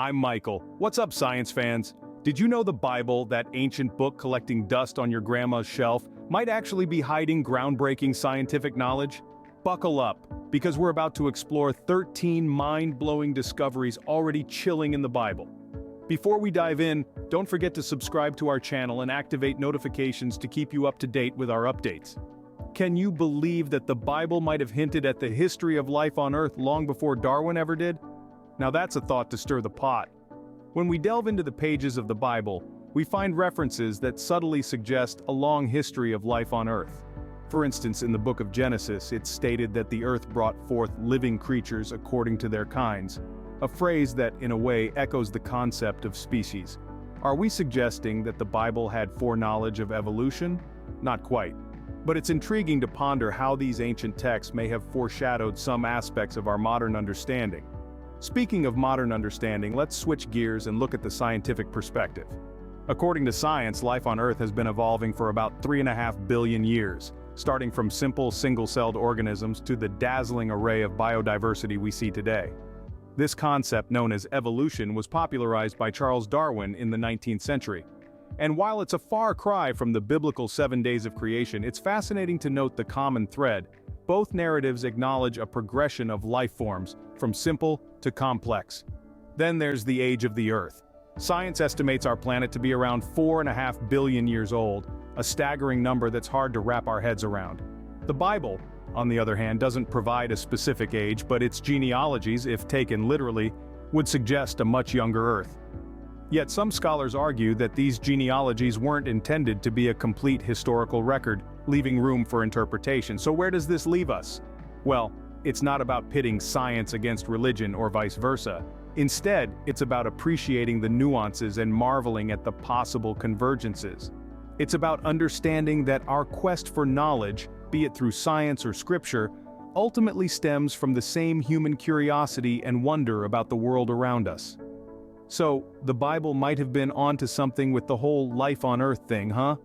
I'm Michael. What's up, science fans? Did you know the Bible, that ancient book collecting dust on your grandma's shelf, might actually be hiding groundbreaking scientific knowledge? Buckle up, because we're about to explore 13 mind-blowing discoveries already chilling in the Bible. Before we dive in, don't forget to subscribe to our channel and activate notifications to keep you up to date with our updates. Can you believe that the Bible might have hinted at the history of life on Earth long before Darwin ever did? Now that's a thought to stir the pot. When we delve into the pages of the Bible, we find references that subtly suggest a long history of life on Earth. For instance, in the book of Genesis, it's stated that the earth brought forth living creatures according to their kinds, a phrase that, in a way, echoes the concept of species. Are we suggesting that the Bible had foreknowledge of evolution? Not quite. But it's intriguing to ponder how these ancient texts may have foreshadowed some aspects of our modern understanding. Speaking of modern understanding, let's switch gears and look at the scientific perspective. According to science, life on Earth has been evolving for about 3.5 billion years, starting from simple single-celled organisms to the dazzling array of biodiversity we see today. This concept, known as evolution, was popularized by Charles Darwin in the 19th century. And while it's a far cry from the biblical 7 days of creation, it's fascinating to note the common thread. Both narratives acknowledge a progression of life forms, from simple to complex. Then there's the age of the Earth. Science estimates our planet to be around 4.5 billion years old, a staggering number that's hard to wrap our heads around. The Bible, on the other hand, doesn't provide a specific age, but its genealogies, if taken literally, would suggest a much younger Earth. Yet some scholars argue that these genealogies weren't intended to be a complete historical record, leaving room for interpretation. So where does this leave us? Well, it's not about pitting science against religion or vice versa. Instead, it's about appreciating the nuances and marveling at the possible convergences. It's about understanding that our quest for knowledge, be it through science or scripture, ultimately stems from the same human curiosity and wonder about the world around us. So, the Bible might have been onto something with the whole life on Earth thing, huh?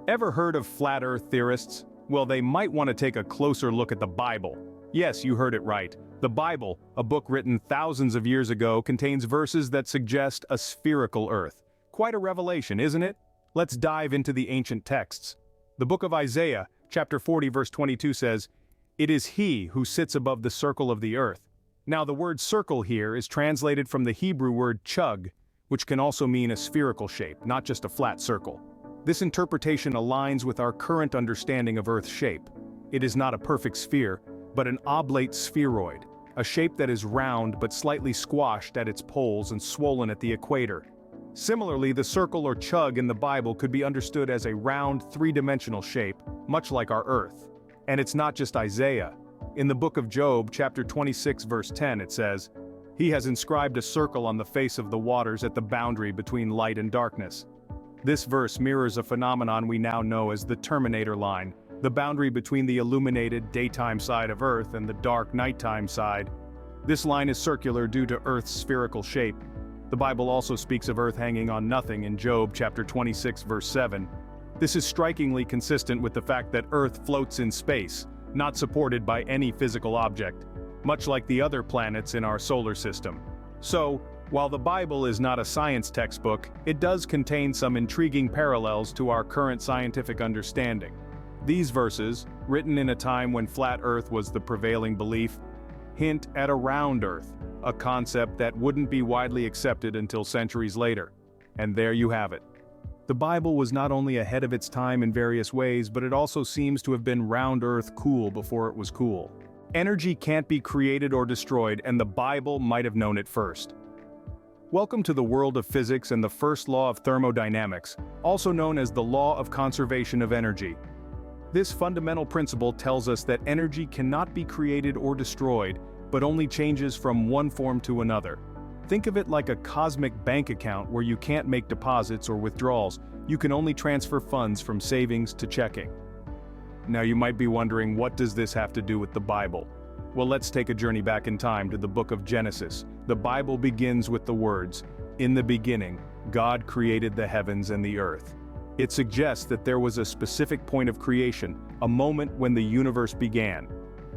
Ever heard of flat Earth theorists? Well, they might want to take a closer look at the Bible. Yes, you heard it right. The Bible, a book written thousands of years ago, contains verses that suggest a spherical Earth. Quite a revelation, isn't it? Let's dive into the ancient texts. The book of Isaiah, chapter 40 verse 22 says, "It is he who sits above the circle of the earth." Now the word circle here is translated from the Hebrew word chug, which can also mean a spherical shape, not just a flat circle. This interpretation aligns with our current understanding of Earth's shape. It is not a perfect sphere, but an oblate spheroid, a shape that is round but slightly squashed at its poles and swollen at the equator. Similarly, the circle or chug in the Bible could be understood as a round, three-dimensional shape, much like our Earth. And it's not just Isaiah. In the book of Job, chapter 26 verse 10, it says, "He has inscribed a circle on the face of the waters at the boundary between light and darkness." This verse mirrors a phenomenon we now know as the Terminator line, the boundary between the illuminated daytime side of Earth and the dark nighttime side. This line is circular due to Earth's spherical shape. The Bible also speaks of Earth hanging on nothing in Job chapter 26 verse 7. This is strikingly consistent with the fact that Earth floats in space, not supported by any physical object, much like the other planets in our solar system. So, while the Bible is not a science textbook, it does contain some intriguing parallels to our current scientific understanding. These verses, written in a time when flat Earth was the prevailing belief, hint at a round Earth, a concept that wouldn't be widely accepted until centuries later. And there you have it. The Bible was not only ahead of its time in various ways, but it also seems to have been round Earth cool before it was cool. Energy can't be created or destroyed, and the Bible might have known it first. Welcome to the world of physics and the First Law of Thermodynamics, also known as the Law of Conservation of Energy. This fundamental principle tells us that energy cannot be created or destroyed, but only changes from one form to another. Think of it like a cosmic bank account where you can't make deposits or withdrawals, you can only transfer funds from savings to checking. Now you might be wondering, what does this have to do with the Bible? Well, let's take a journey back in time to the book of Genesis. The Bible begins with the words, "In the beginning, God created the heavens and the earth." It suggests that there was a specific point of creation, a moment when the universe began.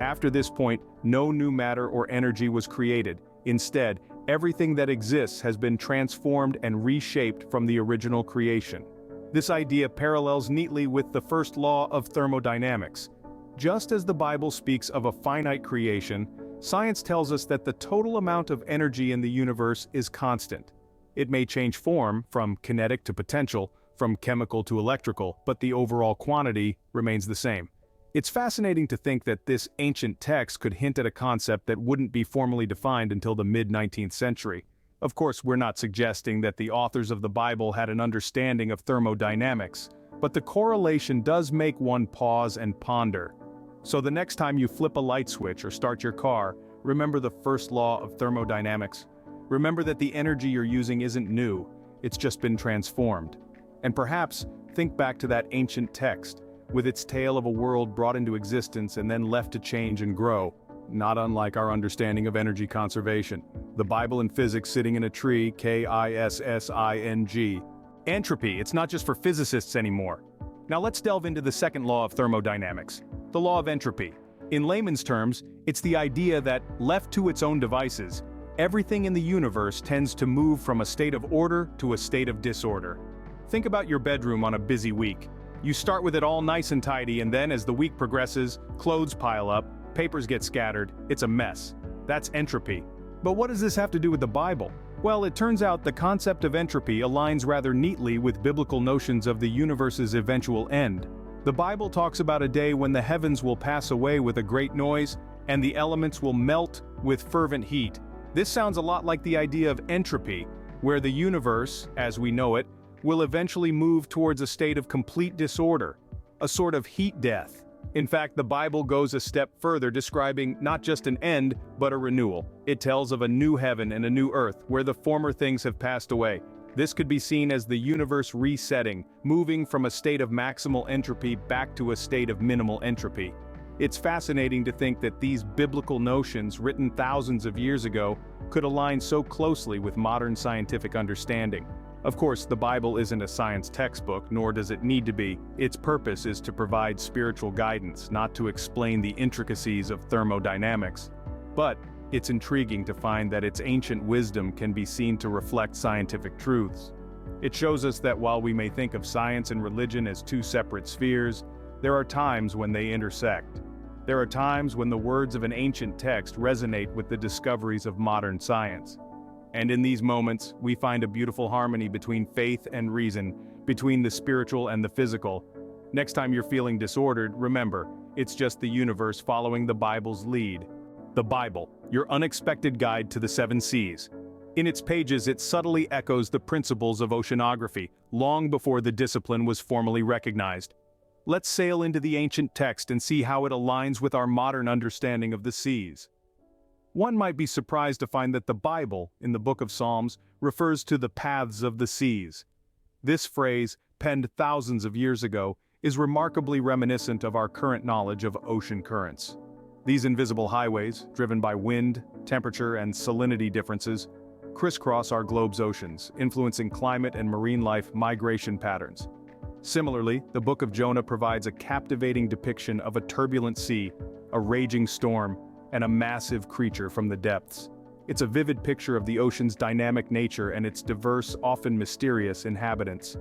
After this point, no new matter or energy was created. Instead, Everything that exists has been transformed and reshaped from the original creation. This idea parallels neatly with the First Law of Thermodynamics. Just as the Bible speaks of a finite creation, science tells us that the total amount of energy in the universe is constant. It may change form, from kinetic to potential, from chemical to electrical, but the overall quantity remains the same. It's fascinating to think that this ancient text could hint at a concept that wouldn't be formally defined until the mid-19th century. Of course, we're not suggesting that the authors of the Bible had an understanding of thermodynamics, but the correlation does make one pause and ponder. So the next time you flip a light switch or start your car, remember the first law of thermodynamics. Remember that the energy you're using isn't new, it's just been transformed. And perhaps, think back to that ancient text, with its tale of a world brought into existence and then left to change and grow, not unlike our understanding of energy conservation. The Bible and physics sitting in a tree, KISSING. Entropy, it's not just for physicists anymore. Now let's delve into the second law of thermodynamics, the law of entropy. In layman's terms, it's the idea that, left to its own devices, everything in the universe tends to move from a state of order to a state of disorder. Think about your bedroom on a busy week. You start with it all nice and tidy, and then as the week progresses, clothes pile up, papers get scattered, it's a mess. That's entropy. But what does this have to do with the Bible? Well, it turns out the concept of entropy aligns rather neatly with biblical notions of the universe's eventual end. The Bible talks about a day when the heavens will pass away with a great noise, and the elements will melt with fervent heat. This sounds a lot like the idea of entropy, where the universe, as we know it, will eventually move towards a state of complete disorder, a sort of heat death. In fact, the Bible goes a step further, describing not just an end, but a renewal. It tells of a new heaven and a new earth, where the former things have passed away. This could be seen as the universe resetting, moving from a state of maximal entropy back to a state of minimal entropy. It's fascinating to think that these biblical notions, written thousands of years ago, could align so closely with modern scientific understanding. Of course, the Bible isn't a science textbook, nor does it need to be. Its purpose is to provide spiritual guidance, not to explain the intricacies of thermodynamics. But it's intriguing to find that its ancient wisdom can be seen to reflect scientific truths. It shows us that while we may think of science and religion as two separate spheres, there are times when they intersect. There are times when the words of an ancient text resonate with the discoveries of modern science. And in these moments, we find a beautiful harmony between faith and reason, between the spiritual and the physical. Next time you're feeling disordered, remember, it's just the universe following the Bible's lead. The Bible, your unexpected guide to the seven seas. In its pages, it subtly echoes the principles of oceanography, long before the discipline was formally recognized. Let's sail into the ancient text and see how it aligns with our modern understanding of the seas. One might be surprised to find that the Bible, in the book of Psalms, refers to the paths of the seas. This phrase, penned thousands of years ago, is remarkably reminiscent of our current knowledge of ocean currents. These invisible highways, driven by wind, temperature, and salinity differences, crisscross our globe's oceans, influencing climate and marine life migration patterns. Similarly, the Book of Jonah provides a captivating depiction of a turbulent sea, a raging storm, and a massive creature from the depths. It's a vivid picture of the ocean's dynamic nature and its diverse, often mysterious inhabitants.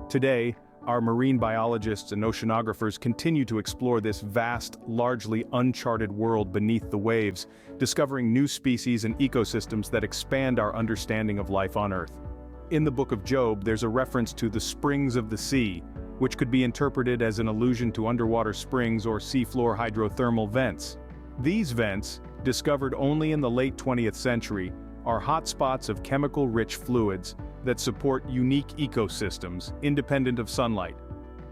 Today, our marine biologists and oceanographers continue to explore this vast, largely uncharted world beneath the waves, discovering new species and ecosystems that expand our understanding of life on Earth. In the Book of Job, there's a reference to the springs of the sea, which could be interpreted as an allusion to underwater springs or seafloor hydrothermal vents. These vents, discovered only in the late 20th century, are hotspots of chemical-rich fluids that support unique ecosystems independent of sunlight.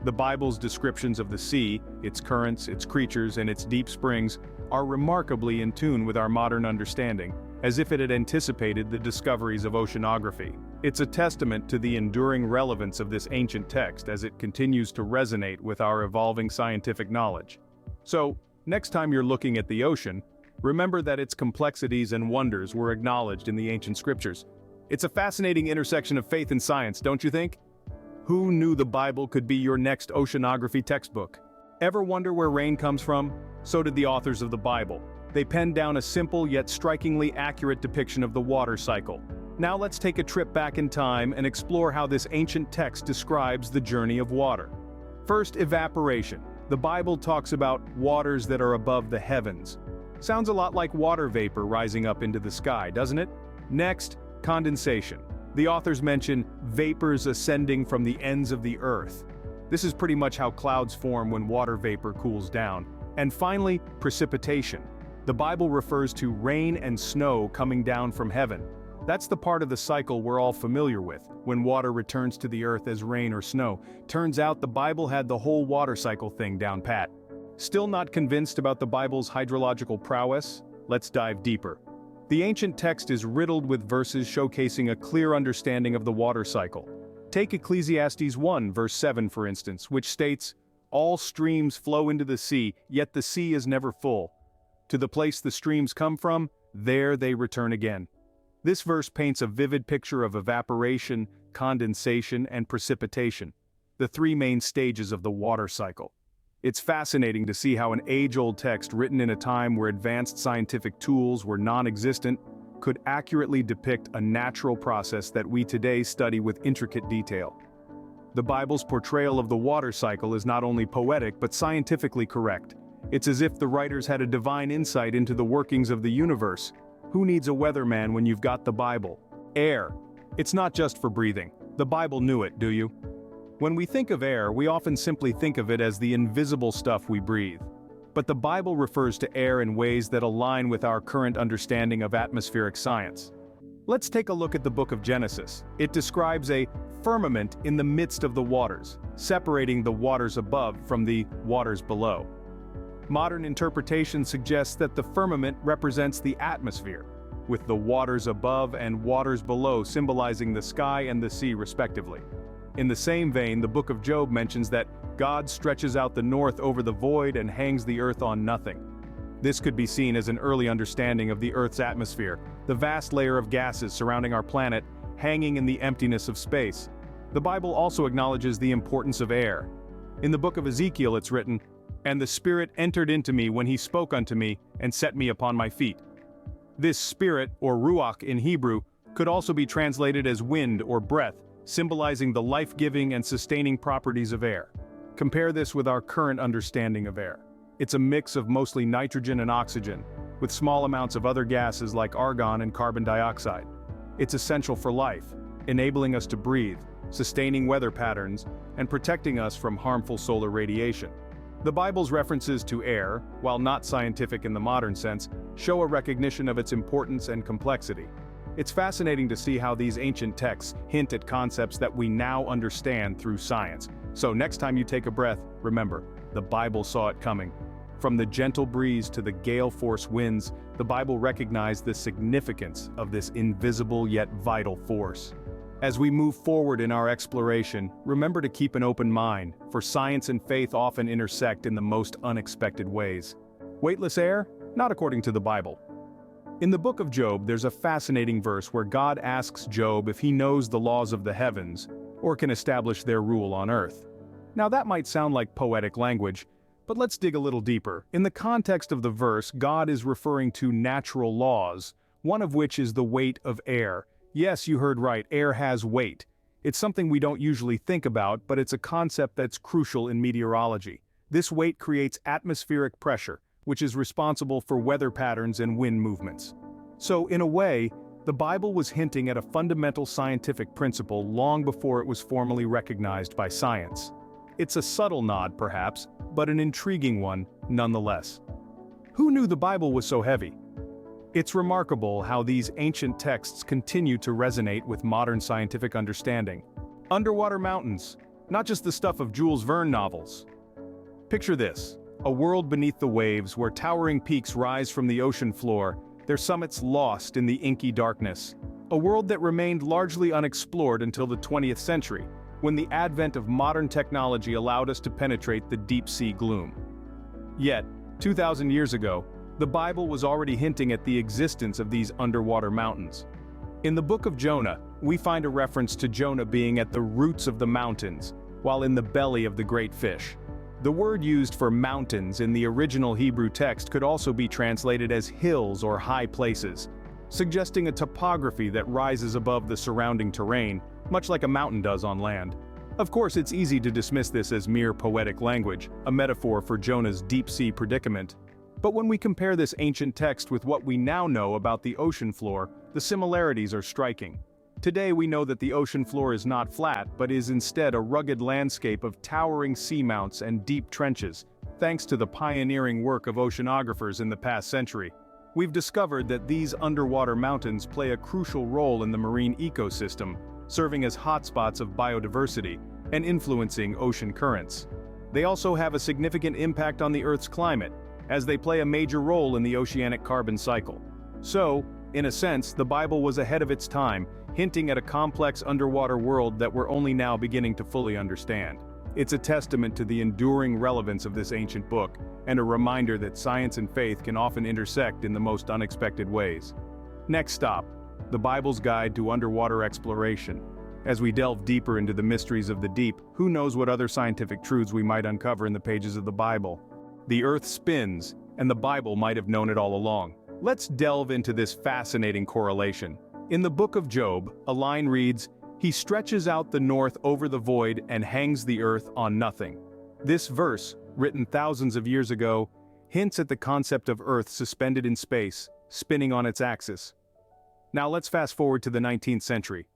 The Bible's descriptions of the sea, its currents, its creatures, and its deep springs are remarkably in tune with our modern understanding, as if it had anticipated the discoveries of oceanography. It's a testament to the enduring relevance of this ancient text as it continues to resonate with our evolving scientific knowledge. So, next time you're looking at the ocean, remember that its complexities and wonders were acknowledged in the ancient scriptures. It's a fascinating intersection of faith and science, don't you think? Who knew the Bible could be your next oceanography textbook? Ever wonder where rain comes from? So did the authors of the Bible. They penned down a simple yet strikingly accurate depiction of the water cycle. Now let's take a trip back in time and explore how this ancient text describes the journey of water. First, evaporation. The Bible talks about waters that are above the heavens. Sounds a lot like water vapor rising up into the sky, doesn't it? Next, condensation. The authors mention vapors ascending from the ends of the earth. This is pretty much how clouds form when water vapor cools down. And finally, precipitation. The Bible refers to rain and snow coming down from heaven. That's the part of the cycle we're all familiar with, when water returns to the earth as rain or snow. Turns out the Bible had the whole water cycle thing down pat. Still not convinced about the Bible's hydrological prowess? Let's dive deeper. The ancient text is riddled with verses showcasing a clear understanding of the water cycle. Take Ecclesiastes 1 verse 7 for instance, which states, "All streams flow into the sea, yet the sea is never full. To the place the streams come from, there they return again." This verse paints a vivid picture of evaporation, condensation, and precipitation, the three main stages of the water cycle. It's fascinating to see how an age-old text written in a time where advanced scientific tools were non-existent could accurately depict a natural process that we today study with intricate detail. The Bible's portrayal of the water cycle is not only poetic but scientifically correct. It's as if the writers had a divine insight into the workings of the universe. Who needs a weatherman when you've got the Bible? Air. It's not just for breathing. The Bible knew it, do you? When we think of air, we often simply think of it as the invisible stuff we breathe. But the Bible refers to air in ways that align with our current understanding of atmospheric science. Let's take a look at the book of Genesis. It describes a firmament in the midst of the waters, separating the waters above from the waters below. Modern interpretation suggests that the firmament represents the atmosphere, with the waters above and waters below symbolizing the sky and the sea respectively. In the same vein, the book of Job mentions that God stretches out the north over the void and hangs the earth on nothing. This could be seen as an early understanding of the Earth's atmosphere, the vast layer of gases surrounding our planet, hanging in the emptiness of space. The Bible also acknowledges the importance of air. In the book of Ezekiel it's written, "And the Spirit entered into me when he spoke unto me, and set me upon my feet." This spirit, or ruach in Hebrew, could also be translated as wind or breath, symbolizing the life-giving and sustaining properties of air. Compare this with our current understanding of air. It's a mix of mostly nitrogen and oxygen, with small amounts of other gases like argon and carbon dioxide. It's essential for life, enabling us to breathe, sustaining weather patterns, and protecting us from harmful solar radiation. The Bible's references to air, while not scientific in the modern sense, show a recognition of its importance and complexity. It's fascinating to see how these ancient texts hint at concepts that we now understand through science. So next time you take a breath, remember, the Bible saw it coming. From the gentle breeze to the gale-force winds, the Bible recognized the significance of this invisible yet vital force. As we move forward in our exploration, remember to keep an open mind, for science and faith often intersect in the most unexpected ways. Weightless air? Not according to the Bible. In the book of Job, there's a fascinating verse where God asks Job if he knows the laws of the heavens, or can establish their rule on earth. Now that might sound like poetic language, but let's dig a little deeper. In the context of the verse, God is referring to natural laws, one of which is the weight of air. Yes, you heard right, air has weight. It's something we don't usually think about, but it's a concept that's crucial in meteorology. This weight creates atmospheric pressure, which is responsible for weather patterns and wind movements. So, in a way, the Bible was hinting at a fundamental scientific principle long before it was formally recognized by science. It's a subtle nod, perhaps, but an intriguing one, nonetheless. Who knew the Bible was so heavy? It's remarkable how these ancient texts continue to resonate with modern scientific understanding. Underwater mountains, not just the stuff of Jules Verne novels. Picture this. A world beneath the waves where towering peaks rise from the ocean floor, their summits lost in the inky darkness. A world that remained largely unexplored until the 20th century, when the advent of modern technology allowed us to penetrate the deep-sea gloom. Yet, 2,000 years ago, the Bible was already hinting at the existence of these underwater mountains. In the book of Jonah, we find a reference to Jonah being at the roots of the mountains, while in the belly of the great fish. The word used for mountains in the original Hebrew text could also be translated as hills or high places, suggesting a topography that rises above the surrounding terrain, much like a mountain does on land. Of course, it's easy to dismiss this as mere poetic language, a metaphor for Jonah's deep-sea predicament. But when we compare this ancient text with what we now know about the ocean floor, the similarities are striking. Today we know that the ocean floor is not flat, but is instead a rugged landscape of towering seamounts and deep trenches, thanks to the pioneering work of oceanographers in the past century. We've discovered that these underwater mountains play a crucial role in the marine ecosystem, serving as hotspots of biodiversity and influencing ocean currents. They also have a significant impact on the Earth's climate, as they play a major role in the oceanic carbon cycle. So, in a sense, the Bible was ahead of its time, hinting at a complex underwater world that we're only now beginning to fully understand. It's a testament to the enduring relevance of this ancient book, and a reminder that science and faith can often intersect in the most unexpected ways. Next stop, the Bible's Guide to Underwater Exploration. As we delve deeper into the mysteries of the deep, who knows what other scientific truths we might uncover in the pages of the Bible? The Earth spins, and the Bible might have known it all along. Let's delve into this fascinating correlation. In the book of Job, a line reads, "He stretches out the north over the void and hangs the earth on nothing." This verse, written thousands of years ago, hints at the concept of Earth suspended in space, spinning on its axis. Now let's fast forward to the 19th century.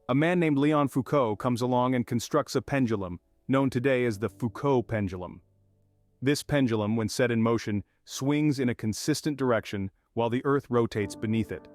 A man named Leon Foucault comes along and constructs a pendulum, known today as the Foucault pendulum. This pendulum, when set in motion, swings in a consistent direction while the Earth rotates beneath it.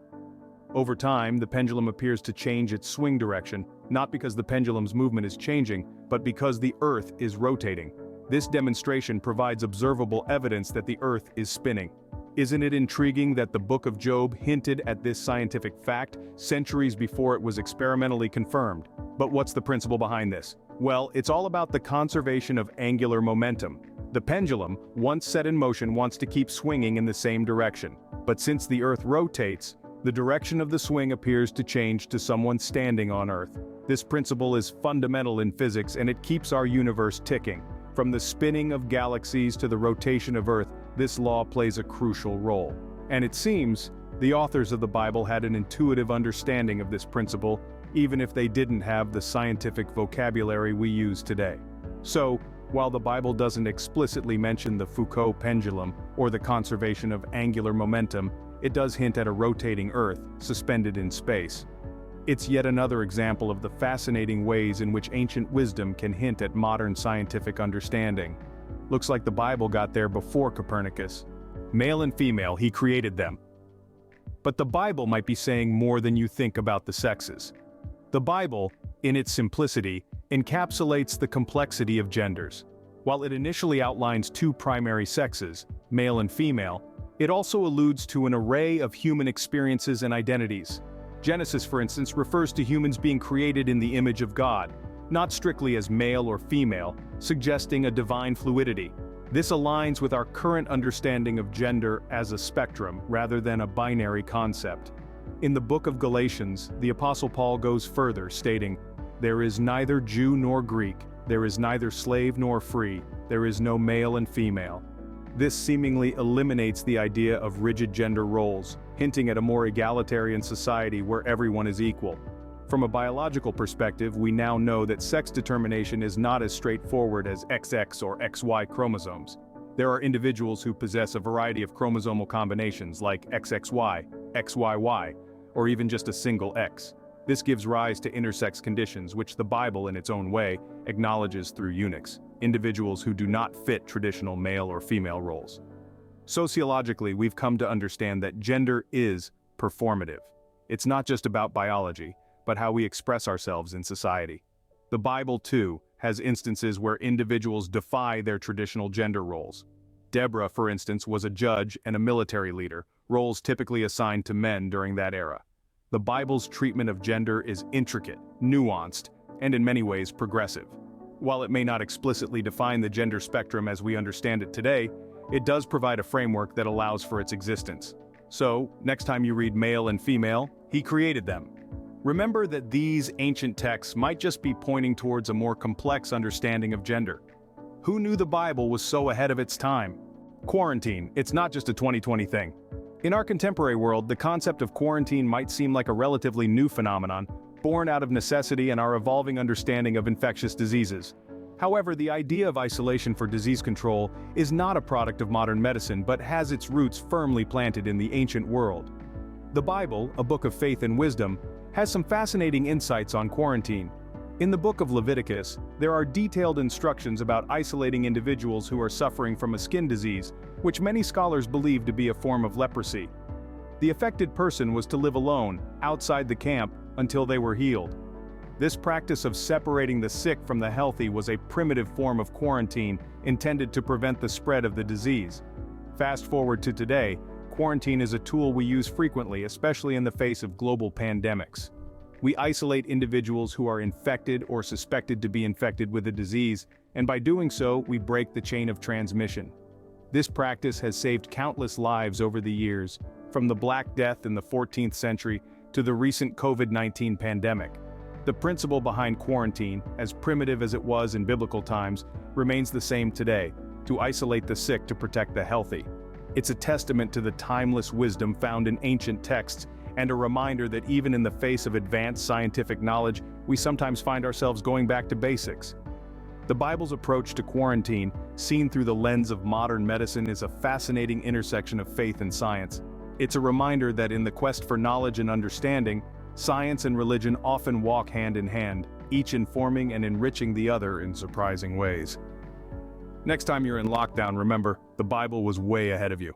Over time, the pendulum appears to change its swing direction, not because the pendulum's movement is changing, but because the Earth is rotating. This demonstration provides observable evidence that the Earth is spinning. Isn't it intriguing that the Book of Job hinted at this scientific fact centuries before it was experimentally confirmed? But what's the principle behind this? Well, it's all about the conservation of angular momentum. The pendulum, once set in motion, wants to keep swinging in the same direction. But since the Earth rotates, the direction of the swing appears to change to someone standing on Earth. This principle is fundamental in physics, and it keeps our universe ticking. From the spinning of galaxies to the rotation of Earth, this law plays a crucial role. And it seems, the authors of the Bible had an intuitive understanding of this principle, even if they didn't have the scientific vocabulary we use today. So, while the Bible doesn't explicitly mention the Foucault pendulum or the conservation of angular momentum, it does hint at a rotating Earth, suspended in space. It's yet another example of the fascinating ways in which ancient wisdom can hint at modern scientific understanding. Looks like the Bible got there before Copernicus. Male and female, he created them. But the Bible might be saying more than you think about the sexes. The Bible, in its simplicity, encapsulates the complexity of genders. While it initially outlines two primary sexes, male and female, it also alludes to an array of human experiences and identities. Genesis, for instance, refers to humans being created in the image of God, not strictly as male or female, suggesting a divine fluidity. This aligns with our current understanding of gender as a spectrum rather than a binary concept. In the book of Galatians, the Apostle Paul goes further, stating, "There is neither Jew nor Greek, there is neither slave nor free, there is no male and female." This seemingly eliminates the idea of rigid gender roles, hinting at a more egalitarian society where everyone is equal. From a biological perspective, we now know that sex determination is not as straightforward as XX or XY chromosomes. There are individuals who possess a variety of chromosomal combinations like XXY, XYY, or even just a single X. This gives rise to intersex conditions, which the Bible, in its own way, acknowledges through eunuchs, individuals who do not fit traditional male or female roles. Sociologically, we've come to understand that gender is performative. It's not just about biology, but how we express ourselves in society. The Bible, too, has instances where individuals defy their traditional gender roles. Deborah, for instance, was a judge and a military leader, roles typically assigned to men during that era. The Bible's treatment of gender is intricate, nuanced, and in many ways progressive. While it may not explicitly define the gender spectrum as we understand it today, it does provide a framework that allows for its existence. So, next time you read male and female, he created them. Remember that these ancient texts might just be pointing towards a more complex understanding of gender. Who knew the Bible was so ahead of its time? Quarantine, it's not just a 2020 thing. In our contemporary world, the concept of quarantine might seem like a relatively new phenomenon, born out of necessity and our evolving understanding of infectious diseases. However, the idea of isolation for disease control is not a product of modern medicine but has its roots firmly planted in the ancient world. The Bible, a book of faith and wisdom, has some fascinating insights on quarantine. In the book of Leviticus, there are detailed instructions about isolating individuals who are suffering from a skin disease, which many scholars believe to be a form of leprosy. The affected person was to live alone, outside the camp, until they were healed. This practice of separating the sick from the healthy was a primitive form of quarantine intended to prevent the spread of the disease. Fast forward to today, quarantine is a tool we use frequently, especially in the face of global pandemics. We isolate individuals who are infected or suspected to be infected with a disease, and by doing so, we break the chain of transmission. This practice has saved countless lives over the years, from the Black Death in the 14th century to the recent COVID-19 pandemic. The principle behind quarantine, as primitive as it was in biblical times, remains the same today: to isolate the sick to protect the healthy. It's a testament to the timeless wisdom found in ancient texts, and a reminder that even in the face of advanced scientific knowledge, we sometimes find ourselves going back to basics. The Bible's approach to quarantine, seen through the lens of modern medicine, is a fascinating intersection of faith and science. It's a reminder that in the quest for knowledge and understanding, science and religion often walk hand in hand, each informing and enriching the other in surprising ways. Next time you're in lockdown, remember, the Bible was way ahead of you.